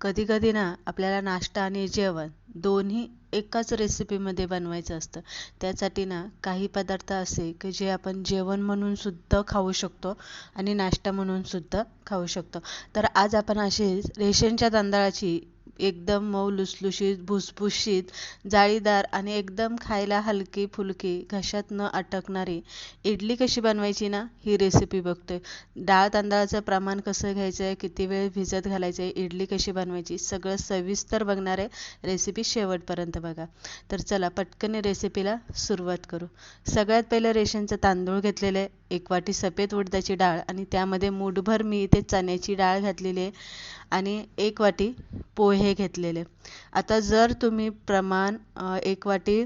कधी कधी ना आपल्याला नाश्ता आणि जेवण दोन्ही एकाच रेसिपीमध्ये बनवायचं असतं. त्यासाठी ना काही पदार्थ असे की जे आपण जेवण म्हणून सुद्धा खाऊ शकतो आणि नाश्ता म्हणून सुद्धा खाऊ शकतो. तर आज आपण अशी रेशनच्या तांदळाची एकदम मऊ लुसलुशीत भुसभुशीत जाळीदार आणि एकदम खायला हलकी फुलकी घशात न अटकणारी इडली कशी बनवायची ना ही रेसिपी बघतोय. डाळ तांदळाचं प्रमाण कसं घ्यायचं आहे, किती वेळ भिजत घालायचं आहे, इडली कशी बनवायची सगळं सविस्तर बघणार आहे. रेसिपी शेवटपर्यंत बघा. तर चला पटकन रेसिपीला सुरुवात करू. सगळ्यात पहिलं रेशनचं तांदूळ घेतलेले, 1 वाटी सफेद उडदाची डाळ आणि त्यामध्ये मूठभर मी इथे चण्याची डाळ घातलेली आहे आणि 1 वाटी पोहे घेतलेले. आता जर तुम्ही प्रमाण 1 वाटी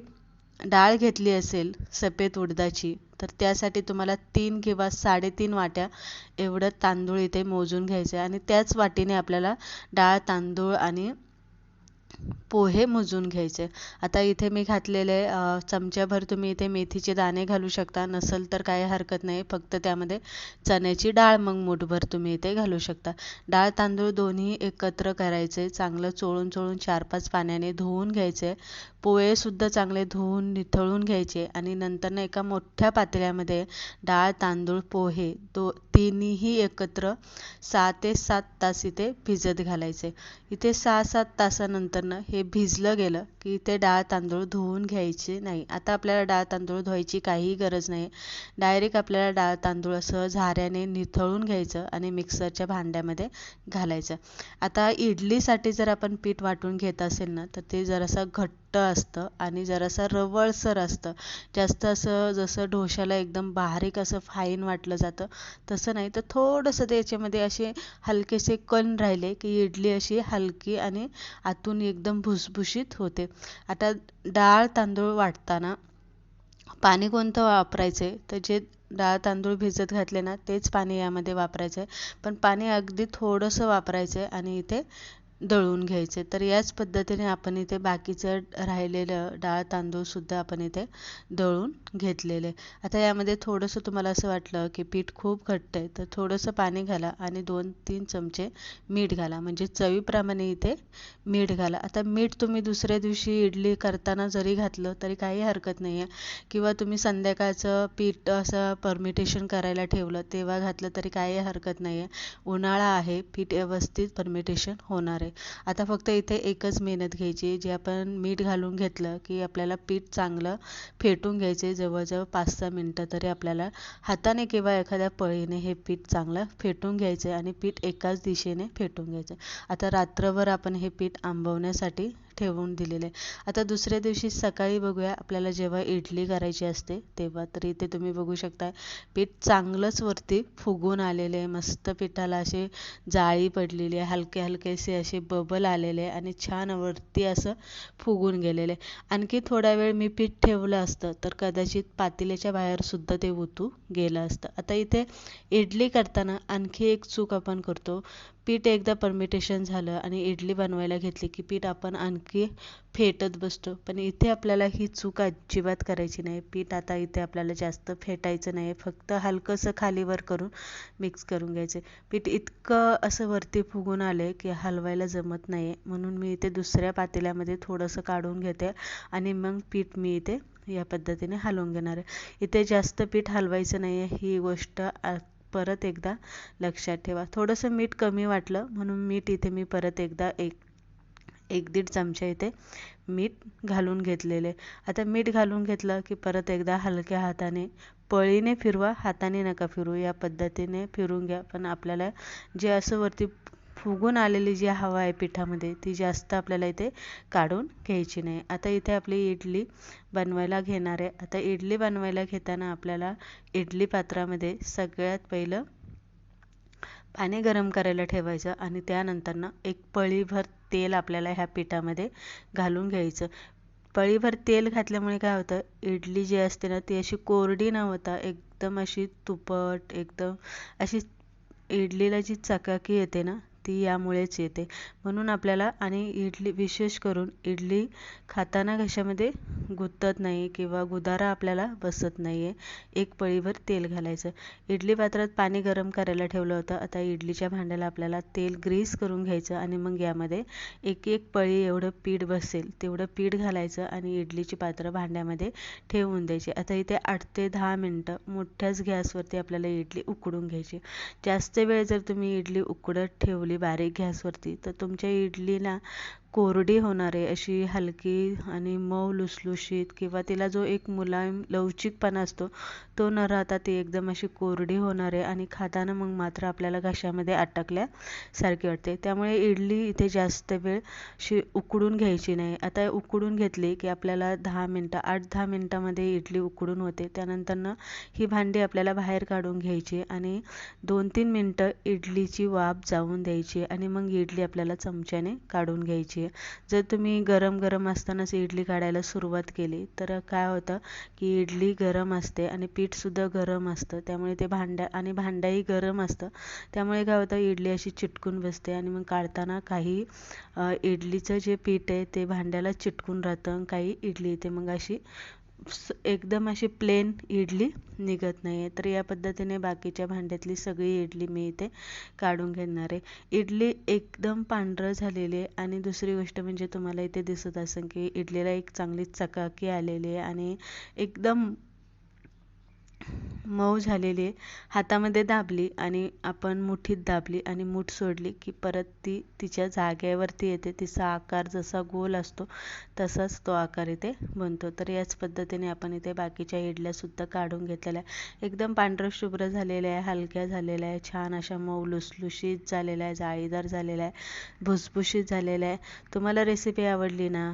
डाळ घेतली असेल सफेद उडदाची तर त्यासाठी तुम्हाला 3 किंवा 3.5 वाट्या एवढं तांदूळ इथे मोजून घ्यायचं आहे आणि त्याच वाटीने आपल्याला डाळ तांदूळ आणि पोहे मोजून घ्यायचे. आता इथे मी घातलेले चमच्याभर तुम्ही इथे मेथीचे दाणे घालू शकता, नसेल तर काही हरकत नाही, फक्त त्यामध्ये चण्याची डाळ मग मूठभर तुम्ही इथे घालू शकता. डाळ तांदूळ दोन्ही एकत्र करायचे, चांगलं चोळून चोळून 4-5 पाण्याने धुवून घ्यायचे. पोहे सुद्धा चांगले धुवून निथळून घ्यायचे आणि नंतर एका मोठ्या पातेल्यामध्ये डाळ तांदूळ पोहे तिन्ही एकत्र 6 ते 7 तास इथे भिजत घालायचे. इथे 6-7 तासानंतर हे भिजलं गेलं की इथे डाळ तांदूळ धुवून घ्यायचे नाही. आता आपल्याला डाळ तांदूळ धुवायची काहीही गरज नाही. डायरेक्ट आपल्याला डाळ तांदूळ असं झाऱ्याने निथळून घ्यायचं आणि मिक्सरच्या भांड्यामध्ये घालायचं. आता इडलीसाठी जर आपण पीठ वाटून घेत असेल ना तर ते जरासं घट्ट असतं आणि जरासं रवळसर असतं. जास्त असं जसं डोश्याला एकदम बारीक असं फाईन वाटलं जातं तसं नाही, तर थोडंसं त्याच्यामध्ये असे हलकेसे कण राहिले की इडली अशी हलकी आणि आतून एकदम भुसभुशीत होते. आता डाळ तांदूळ वाटताना पाणी कोणतं वापरायचे, तर जे डाळ तांदूळ भिजत घातले ना तेच पाणी यामध्ये वापरायचं आहे, पण पाणी अगदी थोडंसं वापरायचं आहे आणि इथे दळून घ्यायचे. तर याच पद्धतीने आपण इथे बाकीचं राहिलेलं डाळ तांदूळ सुद्धा आपण इथे दळून घेतलेले. आता यामध्ये थोडंसं तुम्हाला असं वाटलं की पीठ खूप घट्ट आहे तर थोडंसं पाणी घाला आणि 2-3 चमचे मीठ घाला, म्हणजे चवीप्रमाणे इथे मीठ घाला. आता मीठ तुम्ही दुसऱ्या दिवशी इडली करताना जरी घातलं तरी काही हरकत नाही आहे, किंवा तुम्ही संध्याकाळचं पीठ असं परमिटेशन करायला ठेवलं तेव्हा घातलं तरी काही हरकत नाही आहे. उन्हाळा आहे, पीठ व्यवस्थित परमिटेशन होणार आहे. आता फक्त इथे एकच मेहनत घ्यायची, जे आपण मीठ घालून घेतलं की आपल्याला पीठ चांगलं फेटून घ्यायचे. जवळजवळ 5-6 मिनटं तरी आपल्याला हाताने किंवा एखाद्या पळीने हे पीठ चांगलं फेटून घ्यायचे आणि पीठ एकाच दिशेने फेटून घ्यायचं. आता रात्रभर आपण हे पीठ आंबवण्यासाठी ठेवून दिलेले. आता दुसऱ्या दिवशी सकाळी बघूया आपल्याला जेव्हा इडली करायची असते तेव्हा. तर इथे तुम्ही बघू शकता पीठ चांगलंच वरती फुगून आलेले आहे, मस्त पिठाला असे जाळी पडलेली आहे, हलके हलकेसे असे बबल आलेले आणि छान वरती असं फुगून गेलेले. आणखी थोडा वेळ मी पीठ ठेवलं असतं तर कदाचित पातेल्याच्या बाहेर सुद्धा ते ओतू गेलं असतं. आता इथे इडली करताना आणखी एक चूक आपण करतो. पीठ एकदा परमिटेशन झालं आणि इडली बनवायला घेतली की पीठ आपण आणखी फेटत बसतो, पण इथे आपल्याला ही चूक अजिबात करायची नाही. पीठ आता इथे आपल्याला जास्त फेटायचं नाही, फक्त हलकंसं खालीवर करून मिक्स करून घ्यायचे. पीठ इतकं असं वरती फुगून आले की हलवायला जमत नाही, म्हणून मी इथे दुसऱ्या पातेल्यामध्ये थोडंसं काढून घेते आणि मग पीठ मी इथे या पद्धतीने हलवून घेणार आहे. इथे जास्त पीठ हलवायचं नाही आहे, ही गोष्ट परत एकदा लक्षात ठेवा. थोडंसं मीठ कमी वाटलं म्हणून मीठ इथे मी परत एकदा 1-1.5 चमचा इथे मीठ घालून घेतलेले. आता मीठ घालून घेतलं की परत एकदा हलक्या हाताने पळीने फिरवा, हाताने नका फिरवू, या पद्धतीने फिरून घ्या. पण आपल्याला जे असं वरती फुगून आलेली जी हवा आहे पिठामध्ये ती जास्त आपल्याला इथे काढून घ्यायची नाही. आता इथे आपली इडली बनवायला घेणार आहे. आता इडली बनवायला घेताना आपल्याला इडली पात्रामध्ये सगळ्यात पहिलं पाणी गरम करायला ठेवायचं आणि त्यानंतर एक पळीभर तेल आपल्याला ह्या पिठामध्ये घालून घ्यायचं. पळीभर तेल घातल्यामुळे काय होतं, इडली जी असते ना ती अशी कोरडी न होता एकदम अशी तुपट, एकदम अशी इडलीला जी चकाकी येते ना ती यामुळेच येते. म्हणून आपल्याला आणि इडली विशेष करून इडली खाताना घशामध्ये गुंतत नाही किंवा गुदारा आपल्याला बसत नाही आहे. एक पळीभर तेल घालायचं. इडली पात्रात पाणी गरम करायला ठेवलं होतं. आता इडलीच्या भांड्याला आपल्याला तेल ग्रीस करून घ्यायचं आणि मग यामध्ये एक एक पळी एवढं पीठ बसेल तेवढं पीठ घालायचं आणि इडलीची पात्र भांड्यामध्ये ठेवून द्यायची. आता इथे 8 ते 10 मिनटं मोठ्याच गॅसवरती आपल्याला इडली उकडून घ्यायची. जास्त वेळ जर तुम्ही इडली उकडत ठेवली बारीक गॅसवरती तर तुमच्या इडलीला कोरडी होणार आहे. अशी हलकी आणि मऊ लुसलुशीत किंवा तिला जो एक मुलायम लवचिकपणा असतो तो न राहता ती एकदम अशी कोरडी होणार आहे आणि खाताना मग मात्र आपल्याला घशामध्ये अटकल्यासारखी वाटते. त्यामुळे इडली इथे जास्त वेळ उकडून घ्यायची नाही. आता उकडून घेतली की आपल्याला 8-10 मिनटामध्ये इडली उकडून होते. त्यानंतरनं ही भांडी आपल्याला बाहेर काढून घ्यायची आणि 2-3 मिनटं इडलीची वाफ जाऊन द्यायची आणि मग इडली आपल्याला चमच्याने काढून घ्यायची. जर तुम्ही गरम गरम असतानाच इडली काढायला सुरुवात केली तर काय होतं की इडली गरम असते आणि पीठसुद्धा गरम असतं. त्यामुळे ते भांडंही गरम असतं. त्यामुळे काय होतं इडली अशी चिटकून बसते आणि मग काढताना काही इडलीचं जे पीठ आहे ते भांड्याला चिटकून राहतं. काही इडली इथे मग अशी एकदम अशी प्लेन इडली निघत नाही आहे. तर या पद्धतीने बाकीच्या भांड्यातली सगळी इडली मी इथे काढून घेणार आहे. इडली एकदम पांढरं झालेली आहे आणि दुसरी गोष्ट म्हणजे तुम्हाला इथे दिसत असेल की इडलीला एक चांगली चकाकी आलेली आहे आणि एकदम मऊ झालेली आहे. हातामध्ये दाबली आणि आपण मुठीत दाबली आणि मूठ सोडली की परत ती तिच्या जागेवरती येते. तिचा आकार जसा गोल असतो तसाच तो आकार इथे बनतो. तर याच पद्धतीने आपण इथे बाकीच्या इडल्यासुद्धा काढून घेतलेल्या आहे. एकदम पांढरं शुभ्र झालेल्या आहे, हलक्या झालेल्या आहे, छान अशा मऊ लुसलुशीत झालेल्या आहे, जाळीदार झालेल्या आहे, भुसभुशीत झालेल्या आहे. तुम्हाला रेसिपी आवडली ना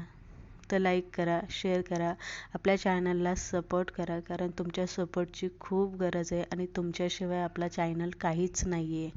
तर लाईक करा, शेअर करा, आपल्या चॅनलला सपोर्ट करा. कारण तुमच्या सपोर्टची खूप गरज आहे आणि तुमच्याशिवाय आपला चॅनल काहीच नाही आहे.